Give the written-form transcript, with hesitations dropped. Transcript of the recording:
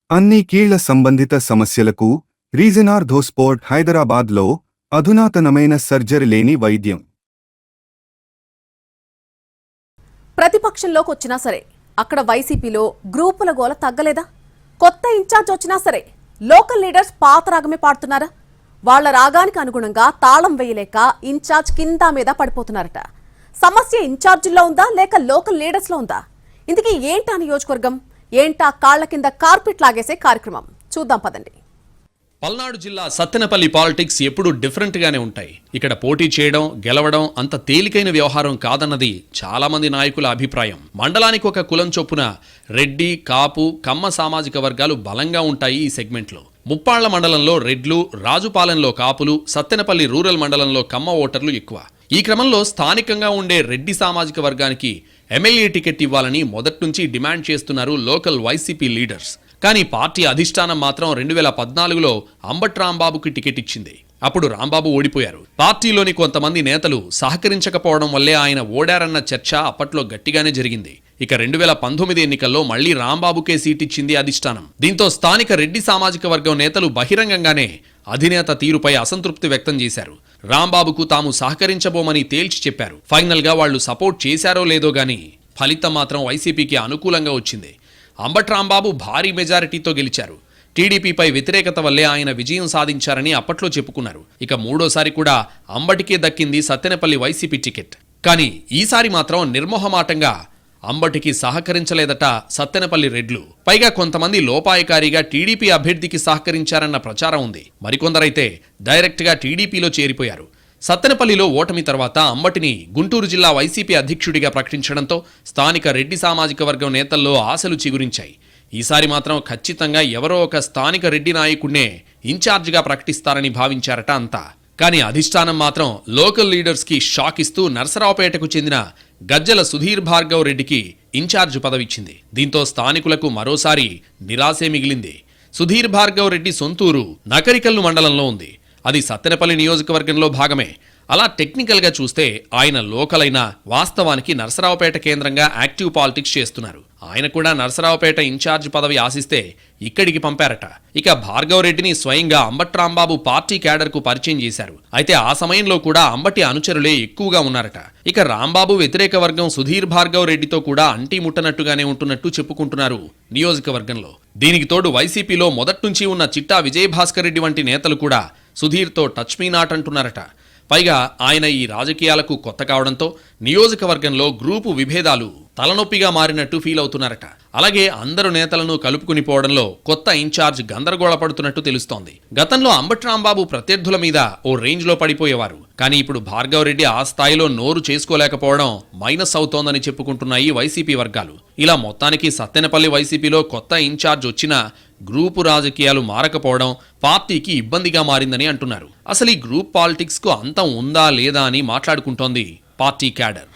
అన్ని కీళ్ల సంబంధిత సమస్యలకు రీజనార్థోస్పోర్ట్ హైదరాబాద్లో అధునాతనమైన సర్జరీ లేని వైద్యం. ప్రతిపక్షంలోకి వచ్చినా సరే అక్కడ వైసీపీలో గ్రూపుల గోల తగ్గలేదా? కొత్త ఇన్ఛార్జ్ వచ్చినా సరే లోకల్ లీడర్స్ పాత రాగమే పాడుతున్నారా? వాళ్ల రాగానికి అనుగుణంగా తాళం వేయలేక ఇన్ఛార్జ్ కింద మీద పడిపోతున్నారట. సమస్య ఇన్ఛార్జిల్లో ఉందా లేక లోకల్ లీడర్స్ లో ఉందా? ఇందుకే ఏంటా నియోజకవర్గం, ఏంటా కాళ్ల కింద కార్పెట్ లాగేసే కార్యక్రమం చూద్దాం పదండి. పల్నాడు జిల్లా సత్తెనపల్లి పాలిటిక్స్ ఎప్పుడూ డిఫరెంట్ గానే ఉంటాయి. ఇక్కడ పోటీ చేయడం, గెలవడం అంత తేలికైన వ్యవహారం కాదన్నది చాలా మంది నాయకుల అభిప్రాయం. మండలానికి ఒక కులం చొప్పున రెడ్డి, కాపు, కమ్మ సామాజిక వర్గాలు బలంగా ఉంటాయి ఈ సెగ్మెంట్లో. ముప్పాళ్ల మండలంలో రెడ్లు, రాజుపాలెంలో కాపులు, సత్తెనపల్లి రూరల్ మండలంలో కమ్మ ఓటర్లు ఎక్కువ. ఈ క్రమంలో స్థానికంగా ఉండే రెడ్డి సామాజిక వర్గానికి ఎమ్మెల్యే టికెట్ ఇవ్వాలని మొదటి నుంచి డిమాండ్ చేస్తున్నారు లోకల్ వైసీపీ లీడర్స్. కానీ పార్టీ అధిష్టానం మాత్రం 2014లో అంబటి రాంబాబుకి టికెట్ ఇచ్చింది. అప్పుడు రాంబాబు ఓడిపోయారు. పార్టీలోని కొంతమంది నేతలు సహకరించకపోవడం వల్లే ఆయన ఓడారన్న చర్చ అప్పట్లో గట్టిగానే జరిగింది. ఇక 2019 ఎన్నికల్లో మళ్లీ రాంబాబుకే సీటిచ్చింది అధిష్టానం. దీంతో స్థానిక రెడ్డి సామాజిక వర్గం నేతలు బహిరంగంగానే అధినేత తీరుపై అసంతృప్తి వ్యక్తం చేశారు. రాంబాబుకు తాము సహకరించబోమని తేల్చి చెప్పారు. ఫైనల్ గా వాళ్లు సపోర్ట్ చేశారో లేదో గానీ ఫలితం మాత్రం వైసీపీకి అనుకూలంగా వచ్చింది. అంబటి రాంబాబు భారీ మెజారిటీతో గెలిచారు. టీడీపీపై వ్యతిరేకత వల్లే ఆయన విజయం సాధించారని అప్పట్లో చెప్పుకున్నారు. ఇక మూడోసారి కూడా అంబటికే దక్కింది సత్తెనపల్లి వైసీపీ టికెట్. కానీ ఈసారి మాత్రం నిర్మోహమాటంగా అంబటికి సహకరించలేదట సత్తెనపల్లి రెడ్లు. పైగా కొంతమంది లోపాయకారిగా టీడీపీ అభ్యర్థికి సహకరించారన్న ప్రచారం ఉంది. మరికొందరైతే డైరెక్ట్ గా టీడీపీలో చేరిపోయారు. సత్తెనపల్లిలో ఓటమి తర్వాత అంబటిని గుంటూరు జిల్లా వైసీపీ అధ్యక్షుడిగా ప్రకటించడంతో స్థానిక రెడ్డి సామాజిక వర్గం నేతల్లో ఆశలు చిగురించాయి. ఈసారి మాత్రం ఖచ్చితంగా ఎవరో ఒక స్థానిక రెడ్డి నాయకుడినే ఇన్ఛార్జిగా ప్రకటిస్తారని భావించారట అంతా. కానీ అధిష్టానం మాత్రం లోకల్ లీడర్స్ కి షాక్ ఇస్తూ నర్సరావుపేటకు చెందిన గజ్జల సుధీర్ భార్గవ్ రెడ్డికి ఇన్ఛార్జ్ పదవిచ్చింది. దీంతో స్థానికులకు మరోసారి నిరాశే మిగిలింది. సుధీర్ భార్గవ్ రెడ్డి సొంతూరు నకరికల్లు మండలంలో ఉంది. అది సత్తెనపల్లి నియోజకవర్గంలో భాగమే. అలా టెక్నికల్ గా చూస్తే ఆయన లోకల్ అయినా వాస్తవానికి నర్సరావుపేట కేంద్రంగా యాక్టివ్ పాలిటిక్స్ చేస్తున్నారు. ఆయన కూడా నర్సరావుపేట ఇన్ఛార్జ్ పదవి ఆశిస్తే ఇక్కడికి పంపారట. ఇక భార్గవ్ రెడ్డిని స్వయంగా అంబటి రాంబాబు పార్టీ క్యాడర్ కు పరిచయం చేశారు. అయితే ఆ సమయంలో కూడా అంబటి అనుచరులే ఎక్కువగా ఉన్నారట. ఇక రాంబాబు వ్యతిరేక వర్గం సుధీర్ భార్గవ్ రెడ్డితో కూడా అంటీ ముట్టనట్టుగానే ఉంటున్నట్టు చెప్పుకుంటున్నారు నియోజకవర్గంలో. దీనికి తోడు వైసీపీలో మొదట్నుంచి ఉన్న చిట్టా విజయభాస్కర్ రెడ్డి వంటి నేతలు కూడా సుధీర్తో టచ్ మీ నాట్ అంటున్నారట. పైగా ఆయన ఈ రాజకీయాలకు కొత్త కావడంతో నియోజకవర్గంలో గ్రూపు విభేదాలు తలనొప్పిగా మారినట్టు ఫీల్ అవుతున్నారట. అలాగే అందరు నేతలను కలుపుకుని పోవడంలో కొత్త ఇన్ఛార్జ్ గందరగోళపడుతున్నట్టు తెలుస్తోంది. గతంలో అంబటి రాంబాబు ప్రత్యర్థుల మీద ఓ రేంజ్ లో పడిపోయేవారు. కానీ ఇప్పుడు భార్గవ్ రెడ్డి ఆ స్థాయిలో నోరు చేసుకోలేకపోవడం మైనస్ అవుతోందని చెప్పుకుంటున్నాయి వైసీపీ వర్గాలు. ఇలా మొత్తానికి సత్తెనపల్లి వైసీపీలో కొత్త ఇన్ఛార్జ్ వచ్చినా గ్రూపు రాజకీయాలు మారకపోవడం పార్టీకి ఇబ్బందిగా మారిందని అంటున్నారు. అసలు ఈ గ్రూప్ పాలిటిక్స్ కు అంతం ఉందా లేదా అని మాట్లాడుకుంటోంది పార్టీ క్యాడర్.